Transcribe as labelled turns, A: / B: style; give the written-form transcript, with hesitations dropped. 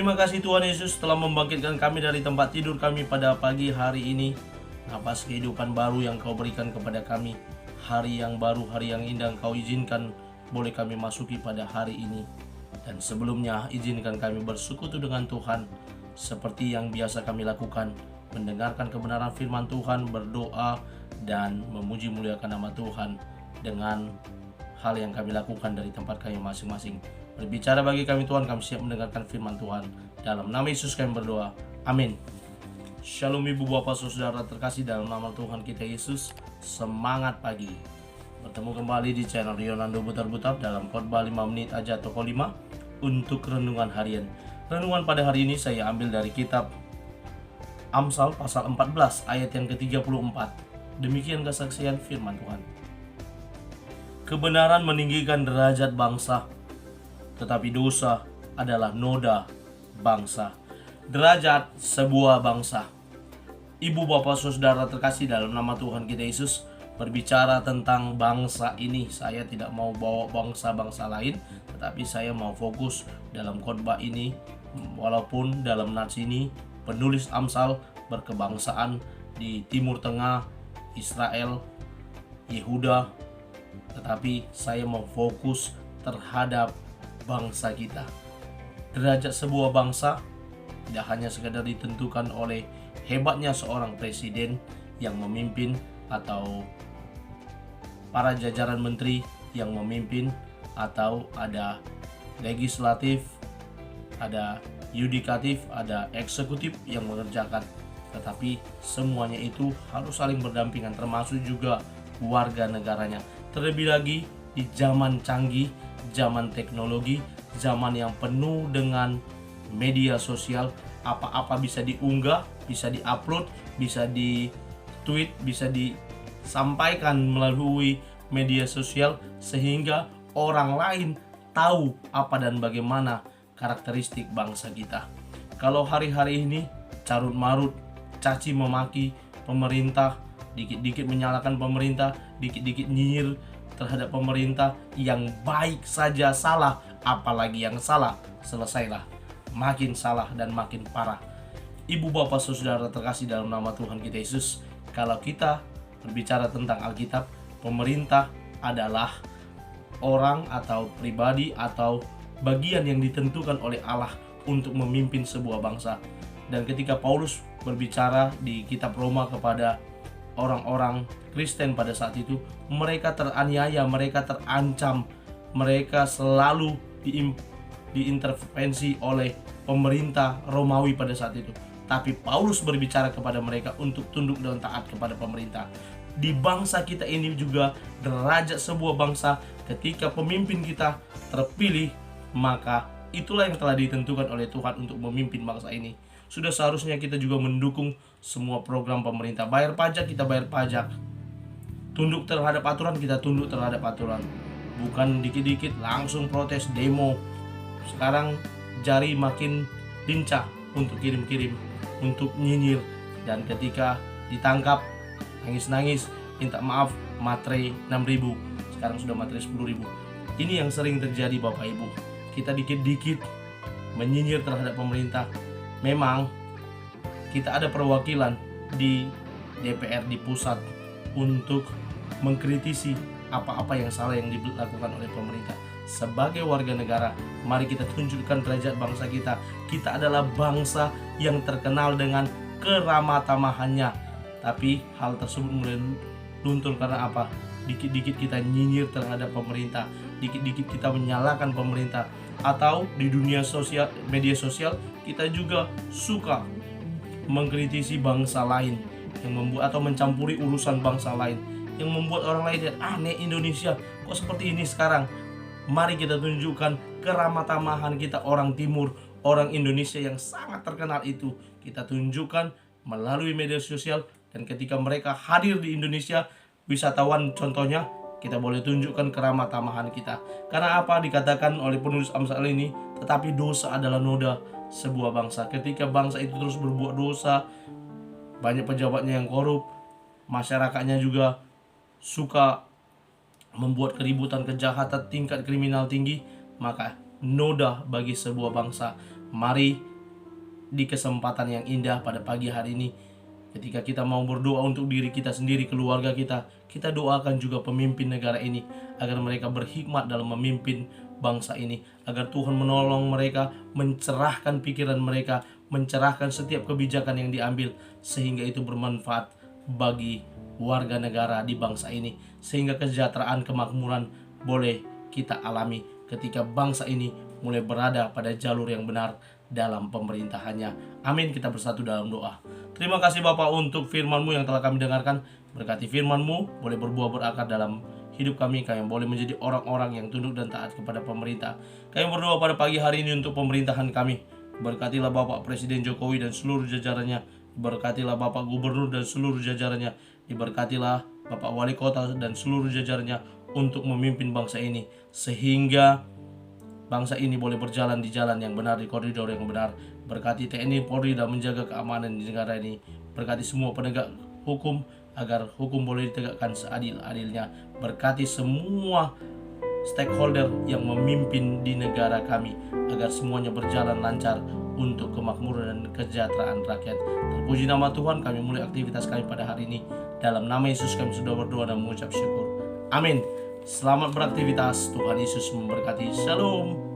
A: Terima kasih Tuhan Yesus telah membangkitkan kami dari tempat tidur kami pada pagi hari ini. Napas kehidupan baru yang Kau berikan kepada kami. Hari yang baru, hari yang indah Kau izinkan boleh kami masuki pada hari ini. Dan sebelumnya izinkan kami bersekutu dengan Tuhan seperti yang biasa kami lakukan, mendengarkan kebenaran firman Tuhan, berdoa dan memuji muliakan nama Tuhan dengan hal yang kami lakukan dari tempat kami masing-masing. Berbicara bagi kami Tuhan, kami siap mendengarkan firman Tuhan. Dalam nama Yesus kami berdoa, amin. Shalom ibu bapak saudara terkasih dalam nama Tuhan kita Yesus. Semangat pagi. Bertemu kembali di channel Yonando Butar-Butar dalam khotbah 5 menit aja toko 5 untuk renungan harian. Renungan pada hari ini saya ambil dari kitab Amsal pasal 14 ayat yang ke-34. Demikian kesaksian firman Tuhan. Kebenaran meninggikan derajat bangsa, tetapi dosa adalah noda bangsa. Derajat sebuah bangsa. Ibu bapak saudara terkasih dalam nama Tuhan kita Yesus, berbicara tentang bangsa ini, saya tidak mau bawa bangsa-bangsa lain, tetapi saya mau fokus dalam khotbah ini. Walaupun dalam nats ini penulis Amsal berkebangsaan di Timur Tengah, Israel, Yehuda, tetapi saya mau fokus terhadap bangsa kita. Derajat sebuah bangsa tidak hanya sekedar ditentukan oleh hebatnya seorang presiden yang memimpin atau para jajaran menteri yang memimpin, atau ada legislatif, ada yudikatif, ada eksekutif yang mengerjakan. Tetapi semuanya itu harus saling berdampingan, termasuk juga warga negaranya. Terlebih lagi di zaman canggih, zaman teknologi, zaman yang penuh dengan media sosial, apa-apa bisa diunggah, bisa diupload, bisa di-tweet, bisa disampaikan melalui media sosial sehingga orang lain tahu apa dan bagaimana karakteristik bangsa kita. Kalau hari-hari ini carut marut, caci memaki pemerintah, dikit-dikit menyalahkan pemerintah, dikit-dikit nyinyir terhadap pemerintah, yang baik saja salah, apalagi yang salah, selesailah makin salah dan makin parah. Ibu bapak saudara terkasih dalam nama Tuhan kita Yesus, kalau kita berbicara tentang Alkitab, pemerintah adalah orang atau pribadi atau bagian yang ditentukan oleh Allah untuk memimpin sebuah bangsa. Dan ketika Paulus berbicara di kitab Roma kepada orang-orang Kristen pada saat itu, mereka teraniaya, mereka terancam, mereka selalu diintervensi oleh pemerintah Romawi pada saat itu. Tapi Paulus berbicara kepada mereka untuk tunduk dan taat kepada pemerintah. Di bangsa kita ini juga derajat sebuah bangsa, ketika pemimpin kita terpilih, maka itulah yang telah ditentukan oleh Tuhan untuk memimpin bangsa ini. Sudah seharusnya kita juga mendukung semua program pemerintah. Bayar pajak, kita bayar pajak. Tunduk terhadap aturan, kita tunduk terhadap aturan. Bukan dikit-dikit langsung protes, demo. Sekarang jari makin lincah untuk kirim-kirim, untuk nyinyir. Dan ketika ditangkap, nangis-nangis, minta maaf, matre 6.000. Sekarang sudah matre 10.000. Ini yang sering terjadi Bapak Ibu. Kita dikit-dikit menyinyir terhadap pemerintah. Memang kita ada perwakilan di DPR di pusat untuk mengkritisi apa-apa yang salah yang dilakukan oleh pemerintah. Sebagai warga negara, mari kita tunjukkan derajat bangsa kita. Kita adalah bangsa yang terkenal dengan keramatamahannya. Tapi hal tersebut mulai luntur karena apa? Dikit-dikit kita nyinyir terhadap pemerintah, dikit-dikit kita menyalahkan pemerintah. Atau di dunia sosial, media sosial, kita juga suka mengkritisi bangsa lain yang membuat atau mencampuri urusan bangsa lain, yang membuat orang lain lihat, aneh Indonesia kok seperti ini sekarang. Mari kita tunjukkan keramatamahan kita, orang Timur, orang Indonesia yang sangat terkenal itu. Kita tunjukkan melalui media sosial, dan ketika mereka hadir di Indonesia, wisatawan contohnya, kita boleh tunjukkan keramatamahan kita. Karena apa dikatakan oleh penulis Amsal ini, tetapi dosa adalah noda sebuah bangsa. Ketika bangsa itu terus berbuat dosa, banyak pejabatnya yang korup, masyarakatnya juga suka membuat keributan, kejahatan, tingkat kriminal tinggi, maka noda bagi sebuah bangsa. Mari di kesempatan yang indah pada pagi hari ini. Ketika kita mau berdoa untuk diri kita sendiri, keluarga kita, kita doakan juga pemimpin negara ini agar mereka berhikmat dalam memimpin bangsa ini, agar Tuhan menolong mereka, mencerahkan pikiran mereka, mencerahkan setiap kebijakan yang diambil, sehingga itu bermanfaat bagi warga negara di bangsa ini, sehingga kesejahteraan, kemakmuran boleh kita alami ketika bangsa ini mulai berada pada jalur yang benar dalam pemerintahannya. Amin. Kita bersatu dalam doa. Terima kasih Bapak untuk firman-Mu yang telah kami dengarkan. Berkati firman-Mu boleh berbuah berakar dalam hidup kami. Kami boleh menjadi orang-orang yang tunduk dan taat kepada pemerintah. Kami berdoa pada pagi hari ini untuk pemerintahan kami. Berkatilah Bapak Presiden Jokowi dan seluruh jajarannya. Berkatilah Bapak Gubernur dan seluruh jajarannya. Diberkatilah Bapak Wali Kota dan seluruh jajarannya untuk memimpin bangsa ini, sehingga bangsa ini boleh berjalan di jalan yang benar, di koridor yang benar. Berkati TNI Polri dalam menjaga keamanan di negara ini. Berkati semua penegak hukum agar hukum boleh ditegakkan seadil-adilnya. Berkati semua stakeholder yang memimpin di negara kami agar semuanya berjalan lancar untuk kemakmuran dan kesejahteraan rakyat. Terpuji nama Tuhan, kami mulai aktivitas kami pada hari ini. Dalam nama Yesus kami sudah berdoa dan mengucap syukur. Amin. Selamat beraktivitas. Tuhan Yesus memberkati. Shalom.